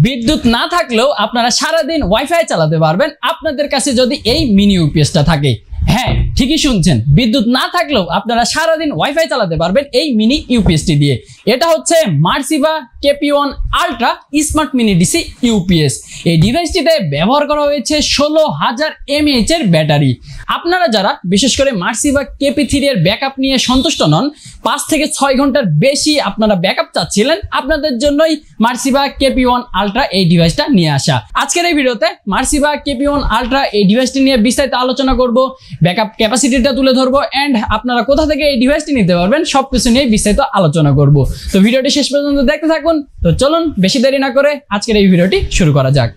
বিদ্যুৎ না থাকলেও আপনারা সারাদিন ওয়াইফাই চালাতে পারবেন আপনাদের কাছে যদি এই মিনি ইউপিএসটা থাকে। হ্যাঁ, ঠিকই শুনছেন, বিদ্যুৎ না থাকলেও আপনারা সারাদিন ওয়াইফাই চালাতে পারবেন এই মিনি ইউপিএসটি দিয়ে। এটা হচ্ছে মার্সিভা KP1 ultra smart mini DC UPS. এই ডিভাইসটিতে ব্যবহার করা হয়েছে 16,000 mAh এর ব্যাটারি। আপনারা যারা বিশেষ করে মার্সিভা KP3 এর ব্যাকআপ নিয়ে সন্তুষ্ট নন, 5 থেকে 6 ঘন্টার বেশি আপনারা ব্যাকআপ চাচ্ছিলেন, আপনাদের জন্যই মার্সিভা KP1 আলট্রা এই ডিভাইসটা নিয়ে আসা। আজকের এই ভিডিওতে মার্সিভা KP1 আলট্রা এই ডিভাইসটি নিয়ে বিস্তারিত আলোচনা করব, ব্যাকআপ ক্যাপাসিটিটা তুলে ধরবো এন্ড আপনারা কোথা থেকে এই ডিভাইসটি নিতে পারবেন সবকিছু নিয়ে বিস্তারিত আলোচনা করব। তো ভিডিওটি শেষ পর্যন্ত দেখতে থাকুন। তো চলুন বেশি দেরি না করে আজকের এই ভিডিওটি শুরু করা যাক।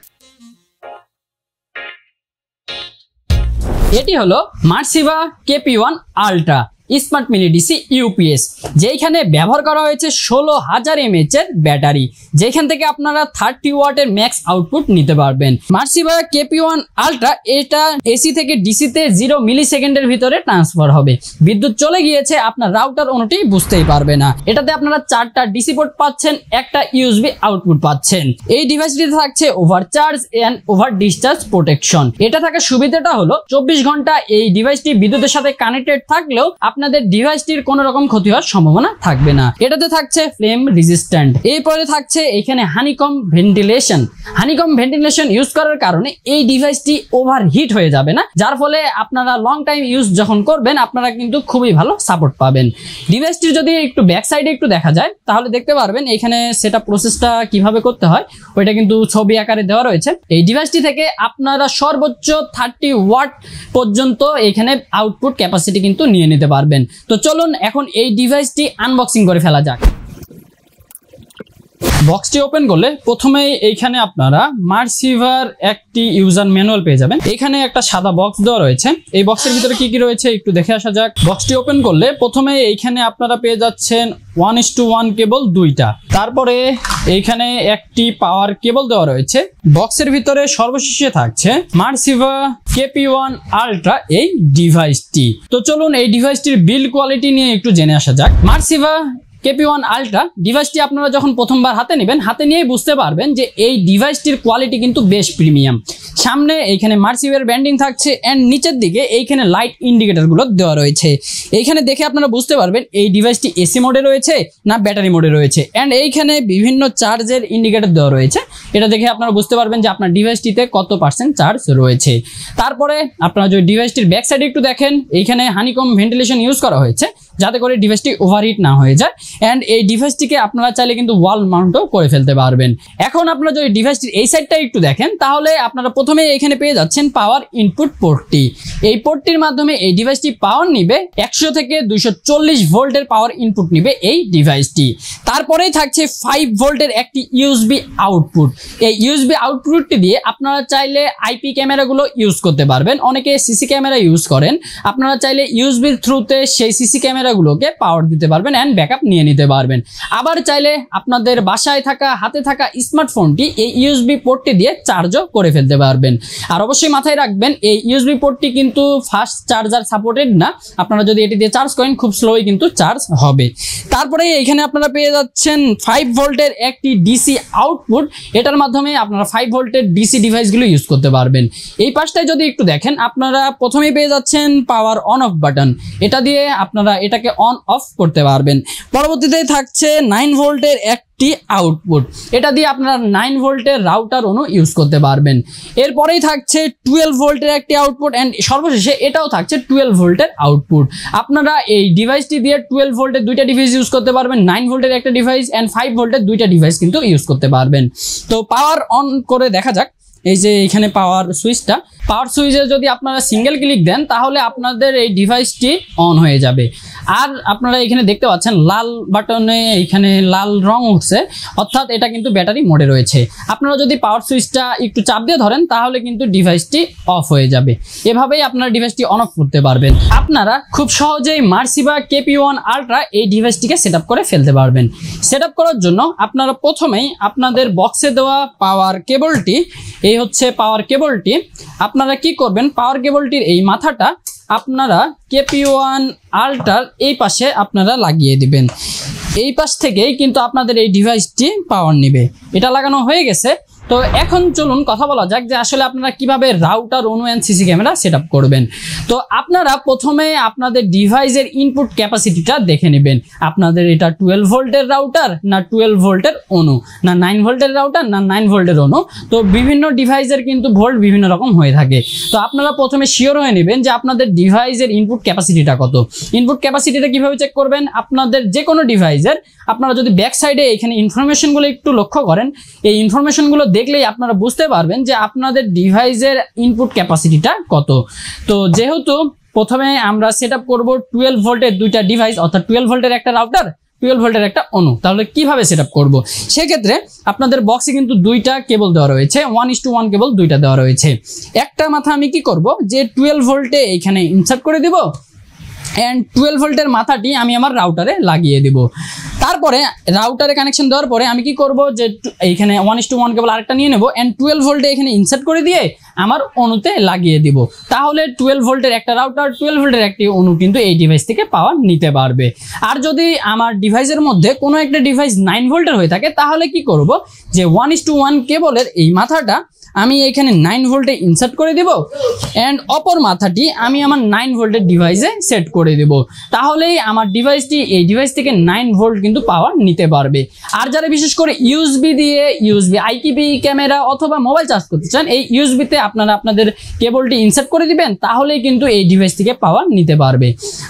এটি হলো মার্সিভা KP1 ultra smart mini DC UPS, যেখানে ব্যবহার করা হয়েছে 16,000 mAh এর ব্যাটারি, যেখান থেকে আপনারা 30 ওয়াটের ম্যাক্স আউটপুট নিতে পারবেন। মার্সিভা KP1 আলট্রা এটা এসি থেকে ডিসিতে 0 মিলি সেকেন্ডের ভিতরে ট্রান্সফার হবে। বিদ্যুৎ চলে গিয়েছে আপনার রাউটার অনুটি বুঝতেই পারবে না। এটাতে আপনারা 4টা ডিসি পোর্ট পাচ্ছেন, একটা ইউএসবি আউটপুট পাচ্ছেন। এই ডিভাইসটিতে থাকছে overcharge and over discharge protection. এটা থাকার সুবিধাটা হলো 24 ঘন্টা এই ডিভাইসটি বিদ্যুতের সাথে কানেক্টেড থাকলেও আপনাদের ডিভাইসটির কোনো রকম ক্ষতি হওয়ার সম্ভাবনা থাকবে না। এটাতে থাকছে ফ্লেম রেজিস্ট্যান্ট। এরপরে থাকছে এখানে honeycomb ventilation. Honeycomb ventilation use করার কারণে এই ডিভাইসটি ওভারহিট হয়ে যাবে না, যার ফলে আপনারা লং টাইম ইউজ যখন করবেন আপনারা কিন্তু খুবই ভালো সাপোর্ট পাবেন। ডিভাইসটির যদি একটু ব্যাক সাইডে একটু দেখা যায় তাহলে দেখতে পারবেন এখানে সেটআপ প্রসেসটা কিভাবে করতে হয় ওইটা কিন্তু ছবি আকারে দেওয়া রয়েছে। এই ডিভাইসটি থেকে আপনারা সর্বোচ্চ 30 ওয়াট পর্যন্ত এখানে আউটপুট ক্যাপাসিটি কিন্তু নিয়ে নিতে পারবেন। তো চলুন এখন এই ডিভাইসটি আনবক্সিং করে ফেলা যাক। বক্সটি ওপেন করলে প্রথমেই এইখানে আপনারা মার্সিভার একটি ইউজার ম্যানুয়াল পেয়ে যাবেন। এখানে একটা সাদা বক্স দেওয়া রয়েছে। এই বক্সের ভিতরে কি কি রয়েছে একটু দেখে আসা যাক। বক্সটি ওপেন করলে প্রথমে এইখানে আপনারা পেয়ে যাচ্ছেন 1:1 কেবল 2টা। তারপরে এইখানে একটি পাওয়ার কেবল দেওয়া রয়েছে। বক্সের ভিতরে সর্বশেষে থাকছে মার্সিভা KP1 আলট্রা এই ডিভাইসটি। তো চলুন এই ডিভাইসটির বিল্ড কোয়ালিটি নিয়ে একটু জেনে আসা যাক। মার্সিভা KP1 আলট্রা ডিভাইসটি আপনারা যখন প্রথমবার হাতে নেবেন, হাতে নিয়েই বুঝতে পারবেন যে এই ডিভাইসটির কোয়ালিটি কিন্তু বেশ প্রিমিয়াম। সামনে এইখানে মার্সিভার ব্র্যান্ডিং থাকছে এন্ড নিচের দিকে এইখানে লাইট ইন্ডিকেটরগুলো দেওয়া রয়েছে। এইখানে দেখে আপনারা বুঝতে পারবেন এই ডিভাইসটি এসি মোডে রয়েছে না ব্যাটারি মোডে রয়েছে। এন্ড এইখানে বিভিন্ন চার্জের ইন্ডিকেটর দেওয়া রয়েছে। এটা দেখে আপনারা বুঝতে পারবেন যে আপনার ডিভাইসটিতে কত % চার্জ রয়েছে। তারপরে আপনারা যদি ডিভাইসটির ব্যাক সাইডে একটু দেখেন, এইখানে হানিকম ভেন্টিলেশন ইউজ করা হয়েছে যাতে করে ডিভাইসটি ওভারহিট না হয়ে যায়। এন্ড এই ডিভাইসটিকে আপনারা চাইলে কিন্তু ওয়াল মাউন্টও করে ফেলতে পারবেন। এখন আপনারা যদি ডিভাইসটির এই সাইডটা একটু দেখেন তাহলে আপনারা প্রথমে এখানে পেয়ে যাচ্ছেন পাওয়ার ইনপুট পোর্টটি। এই পোর্টটির মাধ্যমে এই ডিভাইসটি পাওয়ার নিবে 100 থেকে 240 ভোল্টের পাওয়ার ইনপুট নিবে এই ডিভাইসটি। তারপরেই থাকছে 5 ভোল্টের একটি ইউএসবি আউটপুট। এই ইউএসবি আউটপুটটি দিয়ে আপনারা চাইলে আইপি ক্যামেরাগুলো ইউজ করতে পারবেন। অনেকে সিসি ক্যামেরা ইউজ করেন, আপনারা চাইলে ইউএসবির থ্রুতে সেই সিসি ক্যামেরাগুলোকে পাওয়ার দিতে পারবেন এন্ড ব্যাকআপ নিয়ে নিতে পারবেন। আবার চাইলে আপনাদের বাসায় থাকা হাতে থাকা স্মার্টফোনটি এই ইউএসবি পোর্টটি দিয়ে চার্জও করে ফেলতে পারবেন। আর অবশ্যই মাথায় রাখবেন এই ইউএসবি পোর্টটি কিন্তু ফাস্ট চার্জার সাপোর্টেড না। আপনারা যদি এটি দিয়ে চার্জ করেন খুব স্লোই কিন্তু চার্জ হবে। তারপরে এখানে আপনারা পেয়ে যাচ্ছেন 5 ভোল্টের একটি ডিসি আউটপুট। এটার মাধ্যমে আপনারা 5 ভোল্টের ডিসি ডিভাইসগুলো ইউজ করতে পারবেন। এই পাশটায় যদি একটু দেখেন আপনারা প্রথমেই পেয়ে যাচ্ছেন পাওয়ার অন অফ বাটন। এটা দিয়ে আপনারা এটাকে অন অফ করতে পারবেন। পরবর্তীতে থাকছে 9 ভোল্টের একটি আউটপুট। এটা দিয়ে আপনারা 9 ভোল্টের রাউটার অনু ইউজ করতে পারবেন। এরপরেই থাকছে 12 ভোল্টের একটি আউটপুট এন্ড সর্বশেষে এটাও থাকছে 12 ভোল্টের আউটপুট। আপনারা এই ডিভাইসটি দিয়ে 12 ভোল্টের 2টা ডিভাইস ইউজ করতে পারবেন, 9 ভোল্টের একটা ডিভাইস এন্ড 5 ভোল্টের 2টা ডিভাইস কিন্তু ইউজ করতে পারবেন। তো পাওয়ার অন করে দেখা যাক। এই যে এখানে পাওয়ার সুইচটা, পাওয়ার সুইচে যদি আপনারা সিঙ্গেল ক্লিক দেন তাহলে আপনাদের এই ডিভাইসটি অন হয়ে যাবে। আর আপনারা এখানে দেখতে পাচ্ছেন লাল বাটনে এখানে লাল রং উঠছে, অর্থাৎ এটা কিন্তু ব্যাটারি মোডে রয়েছে। আপনারা যদি পাওয়ার সুইচটা একটু চাপ দিয়ে ধরেন তাহলে কিন্তু ডিভাইসটি অফ হয়ে যাবে। এভাবেই আপনারা ডিভাইসটি অন অফ করতে পারবেন। আপনারা খুব সহজেই মার্সিভা KP1 আলট্রা এই ডিভাইসটিকে সেটআপ করে ফেলতে পারবেন। সেটআপ করার জন্য আপনারা প্রথমেই আপনাদের বক্সে দেওয়া পাওয়ার কেবলটি, এই হচ্ছে পাওয়ার কেবলটি, আপনারা কি করবেন পাওয়ার কেবলটির এই মাথাটা আপনারা KP1 আলট্রার এই পাশে আপনারা লাগিয়ে দিবেন। এই পাশ থেকেই কিন্তু আপনাদের এই ডিভাইসটি পাওয়ার নেবে। এটা লাগানো হয়ে গেছে। তো এখন চলুন কথা বলা যাক যে আসলে আপনারা কিভাবে রাউটার অনু এন্ড সিসি ক্যামেরা সেটআপ করবেন। তো আপনারা প্রথমে আপনাদের ডিভাইসের ইনপুট ক্যাপাসিটিটা দেখে নেবেন, আপনাদের এটা 12 ভোল্টের রাউটার না 12 ভোল্টের অনু, না 9 ভোল্টের রাউটার না 9 ভোল্টের অনু। তো বিভিন্ন ডিভাইসের কিন্তু ভোল্ট বিভিন্ন রকম হয়ে থাকে। তো আপনারা প্রথমে শিওর হয়ে নেবেন যে আপনাদের ডিভাইসের ইনপুট ক্যাপাসিটিটা কত। ইনপুট ক্যাপাসিটিটা কিভাবে চেক করবেন, আপনাদের যে কোনো ডিভাইসের আপনারা যদি ব্যাক সাইডে এখানে ইনফরমেশনগুলো একটু লক্ষ্য করেন, এই ইনফরমেশনগুলো দেখলেই আপনারা বুঝতে পারবেন যে আপনাদের ডিভাইসের ইনপুট ক্যাপাসিটিটা কত। তো যেহেতু প্রথমে আমরা সেটআপ করব 12 ভোল্টের দুইটা ডিভাইস, অর্থাৎ 12 ভোল্টের একটা রাউটার, 12 ভোল্টের একটা অনু, তাহলে কিভাবে সেটআপ করব? সেক্ষেত্রে আপনাদের বক্সে কিন্তু দুইটা কেবল দেওয়া রয়েছে, 1:1 কেবল দুইটা দেওয়া রয়েছে। একটা মাথা আমি কি করব যে 12 ভোল্টে এখানে ইনসার্ট করে দিব এন্ড 12 ভোল্টের মাথাটি আমি আমার রাউটারে লাগিয়ে দিব। তারপরে রাউটারে কানেকশন দেওয়ার পরে আমি কি করব যে এইখানে 1:1 কেবল আরেকটা নিয়ে নেব এন্ড 12 ভোল্টে এখানে ইনসার্ট করে দিয়ে আমার অনুতে লাগিয়ে দিব। তাহলে 12 ভোল্টের একটা রাউটার, 12 ভোল্টের একটি অনু কিন্তু এই ডিভাইস থেকে পাওয়ার নিতে পারবে। আর যদি আমার ডিভাইসের মধ্যে কোনো একটা ডিভাইস 9 ভোল্টের হয়ে থাকে তাহলে কি করব যে 1:1 কেবলের এই মাথাটা আমি এখানে 9 ভোল্টে ইনসার্ট করে দিব এন্ড অপর মাথাটি আমি আমার 9 ভোল্টের ডিভাইসে সেট করে দেব। তাহলেই আমার ডিভাইসটি এই ডিভাইস থেকে 9 ভোল্ট কিন্তু পাওয়ার নিতে পারবে। আর যারা বিশেষ করে ইউএসবি দিয়ে ইউএসবি আইপিপি ক্যামেরা অথবা মোবাইল চার্জ করতে চান, এই ইউএসবিতে আপনারা আপনাদের কেবলটি ইনসার্ট করে দিবেন, তাহলেই কিন্তু এই ডিভাইস থেকে পাওয়ার নিতে পারবে।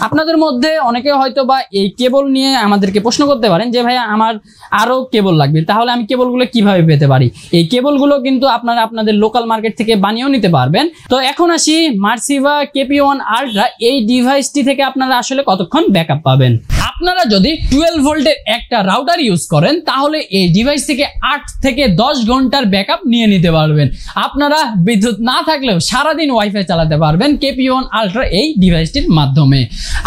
আপনাদের মধ্যে অনেকে হয়তো বা এই কেবল নিয়ে আমাদেরকে প্রশ্ন করতে পারেন যে ভাইয়া আমার আরো কেবল লাগবে, তাহলে আমি কেবলগুলো কিভাবে পেতে পারি? এই কেবলগুলো কিন্তু আপনারা আপনাদের লোকাল মার্কেট থেকে বানিয়েও নিতে পারবেন। তো এখন আসি মার্সিভা KP1 আলট্রা, এই ডিভাইসটি থেকে আপনারা আসলে কতক্ষণ ব্যাকআপ পাবেন। আপনারা যদি 12 ভোল্টের একটা রাউটার ইউজ করেন তাহলে এই ডিভাইস থেকে 8 থেকে 10 ঘন্টার ব্যাকআপ নিয়ে নিতে পারবেন। আপনারা বিদ্যুৎ না থাকলেও সারাদিন ওয়াইফাই চালাতে পারবেন KP1 আলট্রা এই ডিভাইসটির মাধ্যমে।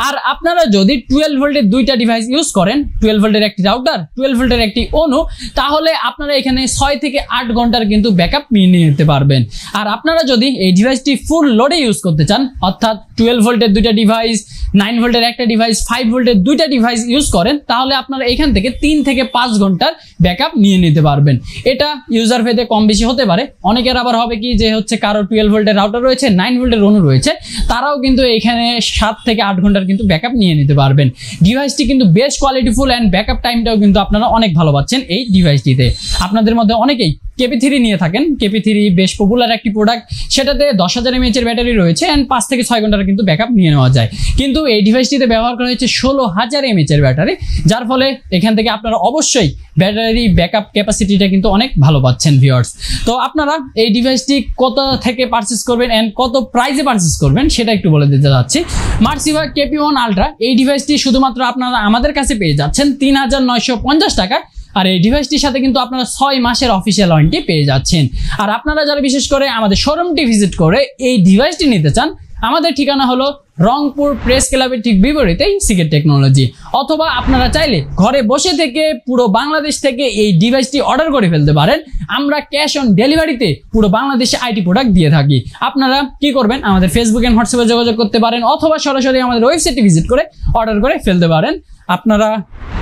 আর আপনারা যদি 12 ভোল্টের দুইটা ডিভাইস ইউজ করেন, 12 ভোল্টের একটি রাউটার, 12 ভোল্টের একটি অনু, তাহলে আপনারা এখানে 6 থেকে 8 ঘন্টার কিন্তু ব্যাকআপ নিয়ে নিতে পারবেন। আর আপনারা যদি এই ডিভাইসটি ফুল লোডে ইউজ করতে চান, অর্থাৎ 12 ভোল্টের দুইটা ডিভাইস, 9 ভোল্টের একটা ডিভাইস, 5 ভোল্টের দুইটা ডিভাইস ইউজ করেন, তাহলে আপনারা এখান থেকে 3 থেকে 5 ঘন্টার ব্যাকআপ নিয়ে নিতে পারবেন। এটা ইউজার ভেদে কম বেশি হতে পারে। অনেকের আবার হবে কি যে হচ্ছে কারো 12 ভোল্টের রাউটার রয়েছে, 9 ভোল্টের অনু রয়েছে, তারাও কিন্তু এখানে 7 থেকে 8 ঘন্টার কিন্তু ব্যাকআপ নিয়ে নিতে পারবেন। ডিভাইসটি কিন্তু বেশ কোয়ালিটিফুল এন্ড ব্যাকআপ টাইমটাও কিন্তু আপনারা অনেক ভালো পাচ্ছেন এই ডিভাইসটিতে। আপনাদের মধ্যে অনেকেই KP3 নিয়ে থাকেন, KP3 বেশ পপুলার একটি প্রোডাক্ট, সেটাতে 10,000 mAh এর ব্যাটারি রয়েছে এন্ড 5 থেকে 6 ঘন্টার কিন্তু ব্যাকআপ নিয়ে নেওয়া যায়। কিন্তু এই ডিভাইসটিতে ব্যবহার করা হয়েছে 16,000 mAh এর ব্যাটারি, যার ফলে এখান থেকে আপনারা অবশ্যই ব্যাটারি ব্যাকআপ ক্যাপাসিটিটা কিন্তু অনেক ভালো পাচ্ছেন ভিউয়ার্স। তো আপনারা এই ডিভাইসটি কত থেকে পারচেজ করবেন এন্ড কত প্রাইসে পারচেজ করবেন সেটা একটু বলে দিতে যাচ্ছি। মার্সিভা KP1 আলট্রা এই ডিভাইসটি শুধুমাত্র আপনারা আমাদের কাছে পেয়ে যাচ্ছেন 3,950 টাকা। আর এই ডিভাইসটির সাথে কিন্তু আপনারা 6 মাসের অফিসিয়াল ওয়ারেন্টি পেয়ে যাচ্ছেন। আর আপনারা যারা বিশেষ করে আমাদের শোরুমটি ভিজিট করে এই ডিভাইসটি নিতে চান, আমাদের ঠিকানা হলো রংপুর প্রেস ক্লাবের ঠিক বিপরীতেই সিকেট টেকনোলজি। অথবা আপনারা চাইলে ঘরে বসে থেকে পুরো বাংলাদেশ থেকে এই ডিভাইসটি অর্ডার করে ফেলতে পারেন। আমরা ক্যাশ অন ডেলিভারিতে পুরো বাংলাদেশে আইটি প্রোডাক্ট দিয়ে থাকি। আপনারা কি করবেন, আমাদের ফেসবুক এন্ড হোয়াটসঅ্যাপে যোগাযোগ করতে পারেন অথবা সরাসরি আমাদের ওয়েবসাইটে ভিজিট করে অর্ডার করে ফেলতে পারেন। আপনারা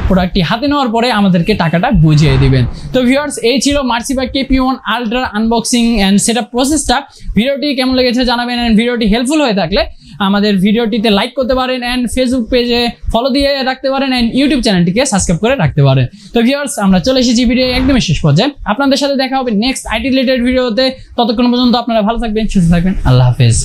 প্রোডাক্টটি হাতে নেওয়ার পরে আমাদেরকে টাকাটা বুঝিয়ে দিবেন। তো ভিউয়ার্স, এই ছিল মার্সিভা KP1 ultra unboxing and setup প্রসেসটা। ভিডিওটি কেমন লেগেছে জানাবেন এন্ড ভিডিওটি হেল্পফুল হয়ে থাকলে আমাদের ভিডিওটিতে লাইক করতে পারেন এন্ড ফেসবুক পেজে ফলো দিয়ে রাখতে পারেন এন্ড ইউটিউব চ্যানেলটিকে সাবস্ক্রাইব করে রাখতে পারেন। তো ভিউয়ার্স, আমরা চলে এসেছি ভিডিও একদমই শেষ পর্যায়ে। আপনাদের সাথে দেখা হবে নেক্সট আইটি রিলেটেড ভিডিওতে। ততক্ষণ পর্যন্ত আপনারা ভালো থাকবেন, সুস্থ থাকবেন। আল্লাহ হাফেজ।